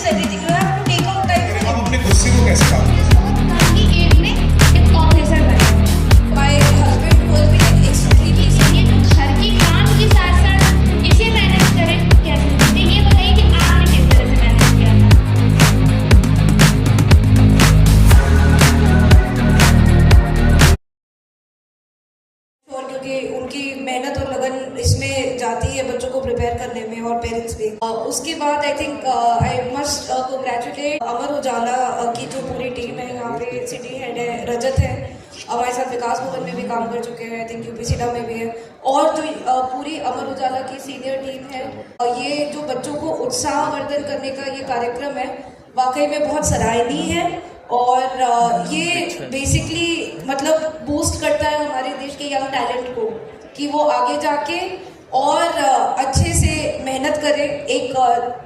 everything. You have to take out time for आप अपने गुस्से को कैसे काबू करें? की एज में एक ऑफिसर बने। my husband will be like extremely ये तो घर की काम के साथ साथ इसे मैनेज करें कैसे? मुझे ये बताइए कि आपने किस तरह से मैनेज किया था? और क्योंकि उनकी मेहनत और लगन इसमें जाती है बच्चों को प्रिपेयर करने में और पेरेंट्स भी। उसके बाद I think I must congratulate Amar Ujala की जो पूरी टीम है। यहाँ पे सिटी हेड है रजत है, हमारे साथ विकास भवन में भी काम कर चुके हैं, आई थिंक यूपीसीडा में भी है, और जो पूरी अमर उजाला की सीनियर टीम है। ये जो बच्चों को उत्साहवर्धन करने का ये कार्यक्रम है वाकई में बहुत सराहनीय है और ये बेसिकली मतलब बूस्ट करता है हमारे देश के यंग टैलेंट को कि वो आगे जाके और अच्छे से मेहनत करे। एक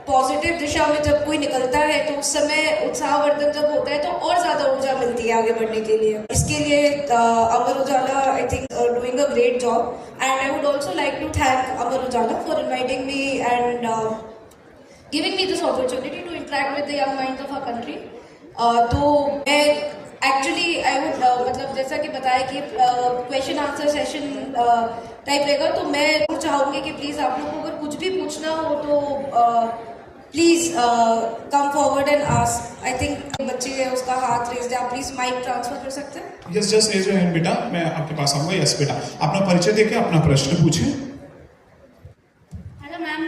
पॉजिटिव दिशा में जब कोई निकलता है तो उस समय उत्साहवर्धन जब होता है तो और ज़्यादा ऊर्जा मिलती है आगे बढ़ने के लिए। इसके लिए Amar Ujala I think doing a great job and I would also like to thank Amar Ujala for inviting me and giving me this opportunity to interact with the young minds of our country. तो मैं एक्चुअली आई वुड मतलब जैसा कि बताया कि question answer session type रहेगा, तो मैं चाहूँगी कि प्लीज़ आप लोगों को अगर कुछ भी पूछना हो तो please come forward and ask. I think बच्चे है उसका हाथ रेज है, आप प्लीज़ माइक ट्रांसफर कर सकते हैं। Yes, just raise your hand बेटा, मैं आपके पास आऊंगा। यस बेटा, अपना परिचय देके अपना प्रश्न पूछें। Hello ma'am.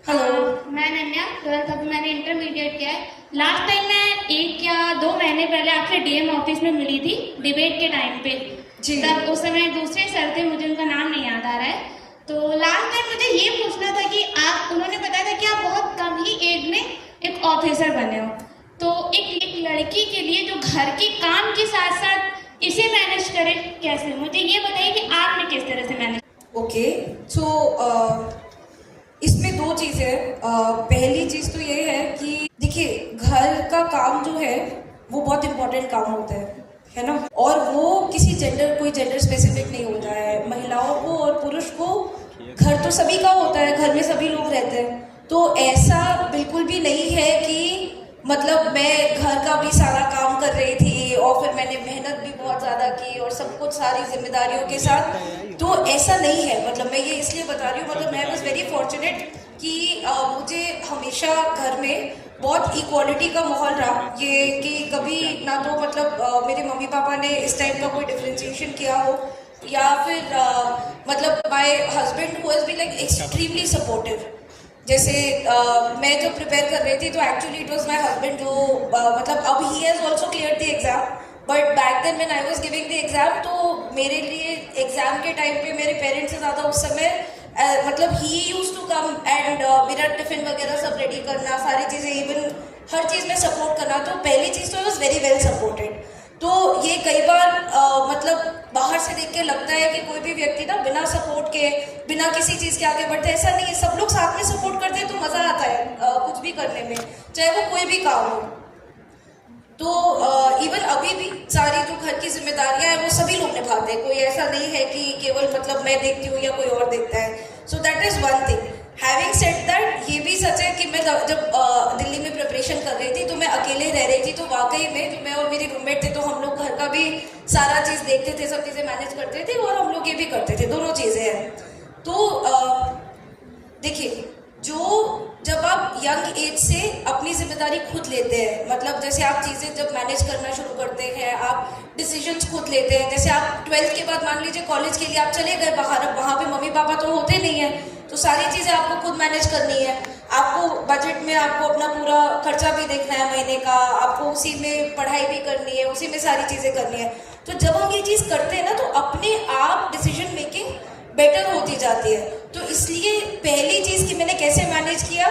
हेलो। मैं अनन्या, 12th अब मैंने इंटरमीडिएट किया है। लास्ट टाइम मैं 1 या 2 महीने पहले आपसे डीएम ऑफिस में मिली थी डिबेट के टाइम पे जी। तब उस समय दूसरे सर थे, मुझे उनका नाम नहीं याद आ रहा है। तो लास्ट टाइम मुझे ये पूछना था कि आप उन्होंने बताया था कि आप बहुत कम ही एज में एक ऑफिसर बने हो, तो एक लड़की के लिए जो घर के काम के साथ साथ इसे मैनेज करे कैसे? मुझे ये बताइए कि आपने किस तरह से मैनेज। ओके, सो इसमें 2 चीज़ें हैं। पहली चीज़ तो ये है कि देखिए घर का काम जो है वो बहुत इम्पोर्टेंट काम होता है ना, और वो किसी कोई जेंडर स्पेसिफिक नहीं होता है। महिलाओं को और पुरुष को घर तो सभी का होता है, घर में सभी लोग रहते हैं, तो ऐसा बिल्कुल भी नहीं है कि मतलब मैं घर का भी सारा काम कर रही थी और फिर मैंने मेहनत भी बहुत ज़्यादा की और सब कुछ सारी जिम्मेदारियों के साथ, तो ऐसा नहीं है। मतलब मैं ये इसलिए बता रही हूँ, मतलब मैं वॉज वेरी फॉर्चुनेट कि मुझे हमेशा घर में बहुत इक्वालिटी का माहौल रहा, ये कि कभी ना तो मतलब मेरे मम्मी पापा ने इस टाइप का कोई डिफ्रेंशिएशन किया हो, या फिर मतलब my husband who has been like extremely supportive. जैसे मैं जो प्रिपेयर कर रही थी तो actually it was my husband जो मतलब अब ही has also cleared the exam, but back then when I was giving the exam तो मेरे लिए एग्जाम के टाइम पे मेरे पेरेंट्स से ज़्यादा उस समय मतलब ही यूज्ड टू कम एंड मेरा टिफिन वगैरह सब रेडी करना, सारी चीज़ें, इवन हर चीज़ में सपोर्ट करना। तो पहली चीज़ तो I was very well supported. तो ये कई बार मतलब बाहर से देख के लगता है कि कोई भी व्यक्ति ना बिना सपोर्ट के, बिना किसी चीज़ के आगे बढ़ते, ऐसा नहीं है। सब लोग साथ में सपोर्ट करते हैं तो मज़ा आता है कुछ भी करने में, चाहे वो कोई भी काम हो। तो इवन अभी भी सारी जो घर की जिम्मेदारियां हैं वो सभी लोग निभाते हैं, कोई ऐसा नहीं है कि केवल मतलब मैं देखती हूँ या कोई और देखता है। So that is one thing. Having said that, ये भी सच है कि मैं जब दिल्ली में प्रिपरेशन कर रही थी तो मैं अकेले रह रही थी, तो वाकई में जो मैं और मेरे रूममेट थे तो हम लोग घर का भी सारा चीज़ देखते थे, सब चीज़ें मैनेज करते थे और हम लोग ये भी करते थे, दोनों चीज़ें हैं। तो देखिए, जब आप यंग एज से अपनी जिम्मेदारी खुद लेते हैं, मतलब जैसे आप चीज़ें जब मैनेज करना शुरू करते हैं, आप डिसीजंस खुद लेते हैं। जैसे आप 12th के बाद मान लीजिए कॉलेज के लिए आप चले गए बाहर, अब वहाँ पे मम्मी पापा तो होते नहीं हैं, तो सारी चीज़ें आपको खुद मैनेज करनी है। आपको बजट में आपको अपना पूरा खर्चा भी देखना है महीने का, आपको उसी में पढ़ाई भी करनी है, उसी में सारी चीज़ें करनी है। तो जब हम ये चीज़ करते हैं ना तो अपने आप डिसीजन मेकिंग बेटर होती जाती है। तो इसलिए पहली चीज़ कि मैंने कैसे मैनेज किया,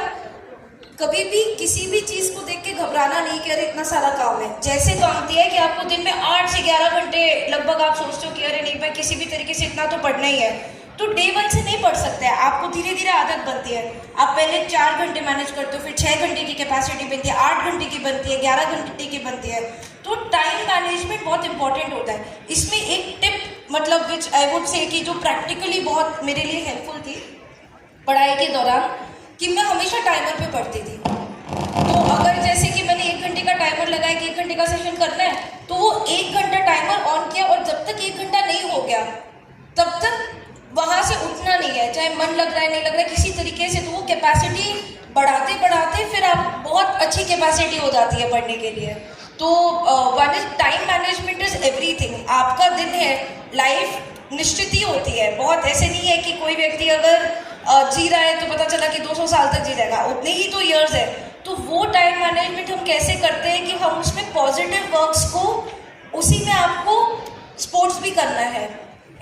कभी भी किसी भी चीज़ को देख के घबराना नहीं कि अरे इतना सारा काम है। जैसे काम दिया है कि आपको दिन में 8 से 11 घंटे लगभग आप सोचते हो कि अरे नहीं भाई किसी भी तरीके से इतना तो पढ़ना ही है, तो डे 1 से नहीं पढ़ सकते हैं, आपको धीरे धीरे आदत बनती है। आप पहले 4 घंटे मैनेज करते हो, फिर 6 घंटे की कैपेसिटी बनती है, 8 घंटे की बनती है, 11 घंटे की बनती है। तो टाइम मैनेजमेंट बहुत इंपॉर्टेंट होता है। इसमें एक टिप मतलब विच आई वुड से कि जो प्रैक्टिकली बहुत मेरे लिए हेल्पफुल थी पढ़ाई के दौरान, कि मैं हमेशा टाइमर पे पढ़ती थी। तो अगर जैसे लगा है कि 1 घंटे का सेशन करना है, तो वो 1 घंटा टाइमर ऑन किया और जब तक 1 घंटा नहीं हो गया तब तक वहां से उठना नहीं है, चाहे मन लग रहा है नहीं लग रहा है किसी तरीके से। तो वो कैपेसिटी बढ़ाते बढ़ाते फिर आप बहुत अच्छी कैपेसिटी हो जाती है पढ़ने के लिए। तो one is time management is everything. आपका दिन है, लाइफ निश्चित ही होती है, बहुत ऐसे नहीं है कि कोई व्यक्ति अगर जी रहा है तो पता चला कि 200 साल तक जी जाएगा, उतने ही तो ईयर्स है। तो वो टाइम मैनेजमेंट हम कैसे करते हैं कि हम उसमें पॉजिटिव वर्क्स को, उसी में आपको स्पोर्ट्स भी करना है।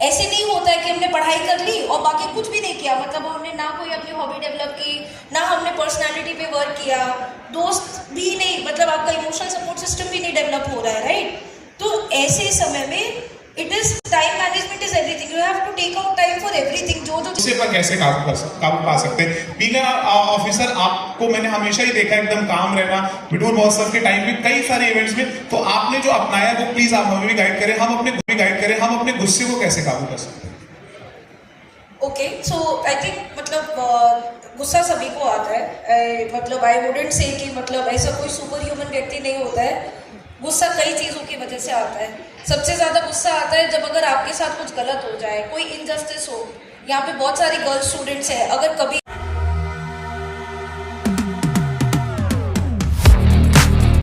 ऐसे नहीं होता है कि हमने पढ़ाई कर ली और बाकी कुछ भी नहीं किया, मतलब हमने ना कोई अपनी हॉबी डेवलप की, ना हमने पर्सनालिटी पे वर्क किया, दोस्त भी नहीं, मतलब आपका इमोशनल सपोर्ट सिस्टम भी नहीं डेवलप हो रहा है, राइट। तो ऐसे समय में it is time management is everything, you have to take out time for everything. जो गुस्से पर कैसे काबू पा सकते हैं? बीइंग ऑफिसर आपको मैंने हमेशा ही देखा एकदम काम रहना, विडूर महोत्सव के टाइम भी कई सारे इवेंट्स में, तो आपने जो अपनाया वो प्लीज आप हमें भी गाइड करें, हम अपने गुस्से को कैसे काबू कर सकते हैं? ओके, सो आई थिंक मतलब गुस्सा सभी को आता है, मतलब आई वुडेंट से कि मतलब ऐसा कोई सुपर ह्यूमन व्यक्ति नहीं होता है। गुस्सा कई चीज़ों की वजह से आता है। सबसे ज़्यादा गुस्सा आता है जब अगर आपके साथ कुछ गलत हो जाए, कोई इनजस्टिस हो। यहाँ पे बहुत सारी गर्ल्स स्टूडेंट्स हैं, अगर कभी